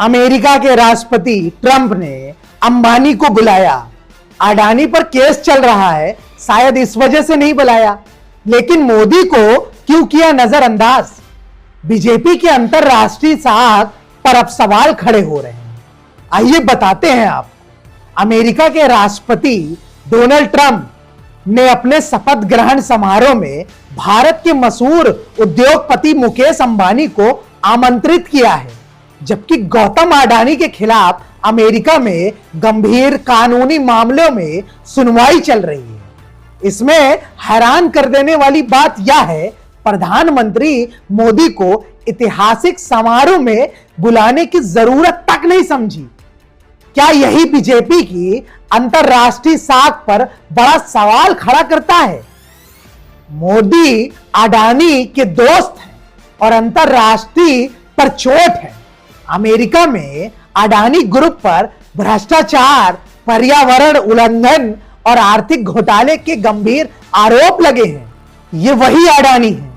America के राष्ट्रपति Trump ने अंबानी को बुलाया। अडानी पर केस चल रहा है, शायद इस वजह से नहीं बुलाया। लेकिन मोदी को क्यों किया नजरअंदाज? बीजेपी के अंतरराष्ट्रीय साख पर अब सवाल खड़े हो रहे हैं। आइए बताते हैं आपको। अमेरिका के राष्ट्रपति डोनाल्ड ट्रंप ने अपने शपथ ग्रहण समारोह में भारत के मशहूर उद्योगपति मुकेश अंबानी को आमंत्रित किया है, जबकि गौतम अडानी के खिलाफ अमेरिका में गंभीर कानूनी मामलों में सुनवाई चल रही है। इसमें हैरान कर देने वाली बात यह है, प्रधानमंत्री मोदी को ऐतिहासिक समारोह में बुलाने की जरूरत तक नहीं समझी। क्या यही बीजेपी की अंतरराष्ट्रीय साख पर बड़ा सवाल खड़ा करता है? मोदी अडानी के दोस्त हैं और अंतरराष्ट्रीय पर चोट है। अमेरिका में अडानी ग्रुप पर भ्रष्टाचार, पर्यावरण उल्लंघन और आर्थिक घोटाले के गंभीर आरोप लगे हैं। ये वही अडानी हैं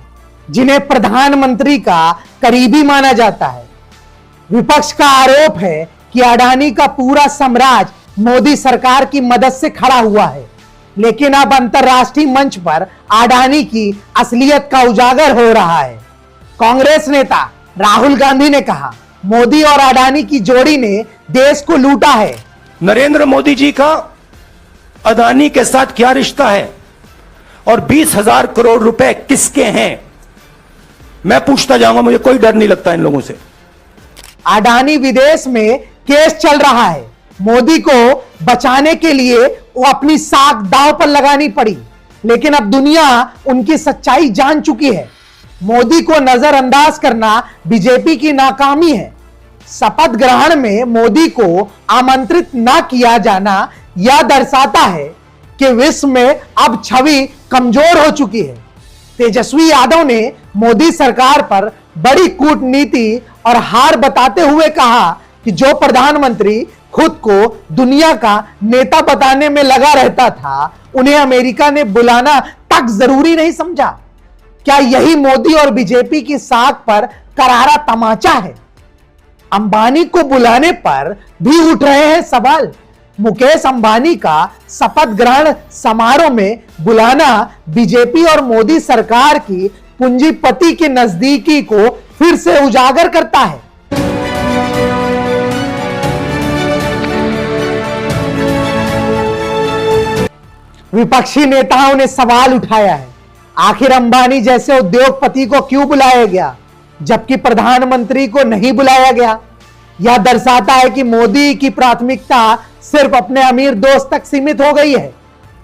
जिन्हें प्रधानमंत्री का करीबी माना जाता है। विपक्ष का आरोप है कि अडानी का पूरा साम्राज्य मोदी सरकार की मदद से खड़ा हुआ है। लेकिन अब अंतरराष्ट्रीय मंच पर अडानी की असलियत का उजागर हो रहा है। कांग्रेस नेता राहुल गांधी ने कहा, मोदी और अडानी की जोड़ी ने देश को लूटा है। नरेंद्र मोदी जी का अडानी के साथ क्या रिश्ता है और 20,000 करोड़ रुपए किसके हैं? मैं पूछता जाऊंगा, मुझे कोई डर नहीं लगता इन लोगों से। अडानी विदेश में केस चल रहा है। मोदी को बचाने के लिए वो अपनी साख दांव पर लगानी पड़ी, लेकिन अब दुनिया उनकी सच्चाई जान चुकी है। मोदी को नजरअंदाज करना बीजेपी की नाकामी है। शपथ ग्रहण में मोदी को आमंत्रित न किया जाना यह दर्शाता है कि विश्व में अब छवि कमजोर हो चुकी है। तेजस्वी यादव ने मोदी सरकार पर बड़ी कूटनीति और हार बताते हुए कहा कि जो प्रधानमंत्री खुद को दुनिया का नेता बताने में लगा रहता था, उन्हें अमेरिका ने बुलाना तक जरूरी नहीं समझा। क्या यही मोदी और बीजेपी की साख पर करारा तमाचा है? अंबानी को बुलाने पर भी उठ रहे हैं सवाल। मुकेश अंबानी का शपथ ग्रहण समारोह में बुलाना बीजेपी और मोदी सरकार की पूंजीपति की नजदीकी को फिर से उजागर करता है। विपक्षी नेताओं ने सवाल उठाया है, आखिर अंबानी जैसे उद्योगपति को क्यों बुलाया गया जबकि प्रधानमंत्री को नहीं बुलाया गया? यह दर्शाता है कि मोदी की प्राथमिकता सिर्फ अपने अमीर दोस्त तक सीमित हो गई है।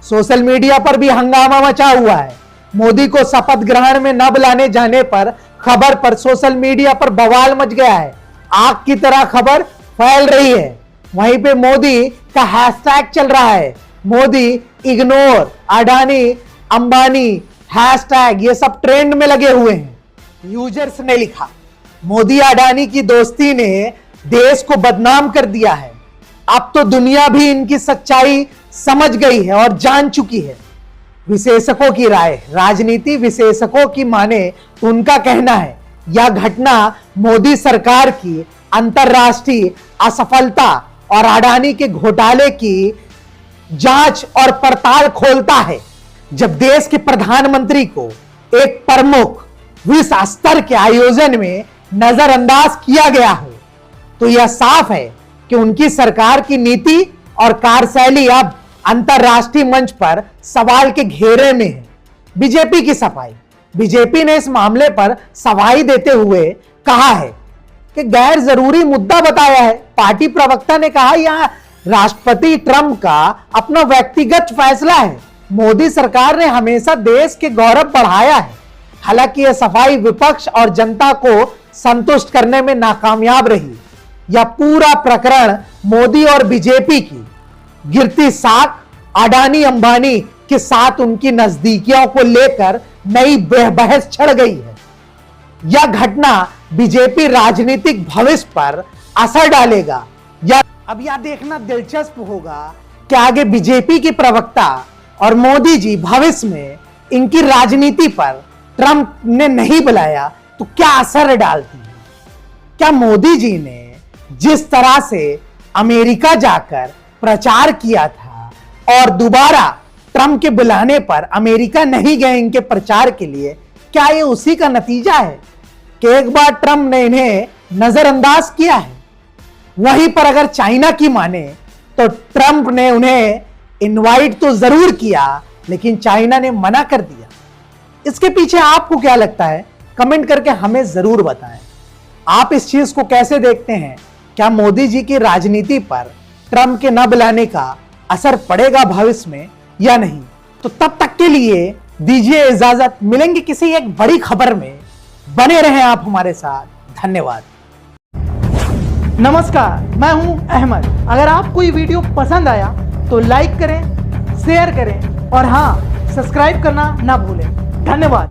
सोशल मीडिया पर भी हंगामा मचा हुआ है। मोदी को शपथ ग्रहण में न बुलाने जाने पर खबर पर सोशल मीडिया पर बवाल मच गया है। आग की तरह खबर फैल रही है। वहीं पे मोदी का हैशटैग चल रहा है, मोदी इग्नोर अडानी अंबानी हैशटैग, ये सब ट्रेंड में लगे हुए हैं। यूजर्स ने लिखा, मोदी अडानी की दोस्ती ने देश को बदनाम कर दिया है। अब तो दुनिया भी इनकी सच्चाई समझ गई है और जान चुकी है। विशेषज्ञों की राय, राजनीति विशेषज्ञों की माने तो उनका कहना है यह घटना मोदी सरकार की अंतरराष्ट्रीय असफलता और अडानी के घोटाले की जांच और पड़ताल खोलता है। जब देश के प्रधानमंत्री को एक प्रमुख विश्व स्तर के आयोजन में नजरअंदाज किया गया हो, तो यह साफ है कि उनकी सरकार की नीति और कार्यशैली अब अंतरराष्ट्रीय मंच पर सवाल के घेरे में है। बीजेपी की सफाई, बीजेपी ने इस मामले पर सफाई देते हुए कहा है कि गैर जरूरी मुद्दा बताया है। पार्टी प्रवक्ता ने कहा, यह राष्ट्रपति ट्रंप का अपना व्यक्तिगत फैसला है। मोदी सरकार ने हमेशा देश के गौरव बढ़ाया है। हालांकि यह सफाई विपक्ष और जनता को संतुष्ट करने में नाकामयाब रही। यह पूरा प्रकरण मोदी और बीजेपी की गिरती साख, अडानी अंबानी के साथ उनकी नजदीकियों को लेकर नई बहस छिड़ गई है। यह घटना बीजेपी राजनीतिक भविष्य पर असर डालेगा। अब यह देखना दिलचस्प होगा कि आगे बीजेपी की प्रवक्ता और मोदी जी भविष्य में इनकी राजनीति पर ट्रंप ने नहीं बुलाया तो क्या असर डालती है। क्या मोदी जी ने जिस तरह से अमेरिका जाकर प्रचार किया था और दोबारा ट्रंप के बुलाने पर अमेरिका नहीं गए इनके प्रचार के लिए, क्या ये उसी का नतीजा है कि एक बार ट्रंप ने इन्हें नजरअंदाज किया है? वहीं पर अगर चाइना की माने तो ट्रंप ने उन्हें इनवाइट तो जरूर किया, लेकिन चाइना ने मना कर दिया। इसके पीछे आपको क्या लगता है? कमेंट करके हमें जरूर बताएं। आप इस चीज को कैसे देखते हैं? क्या मोदी जी की राजनीति पर ट्रंप के न बुलाने का असर पड़ेगा भविष्य में या नहीं? तो तब तक के लिए दीजिए इजाजत, मिलेंगे किसी एक बड़ी खबर में। बने रहें आप हमारे साथ। धन्यवाद। नमस्कार, मैं हूं अहमद। अगर आपको ये वीडियो पसंद आया तो लाइक करें, शेयर करें और हां, सब्सक्राइब करना ना भूलें। धन्यवाद।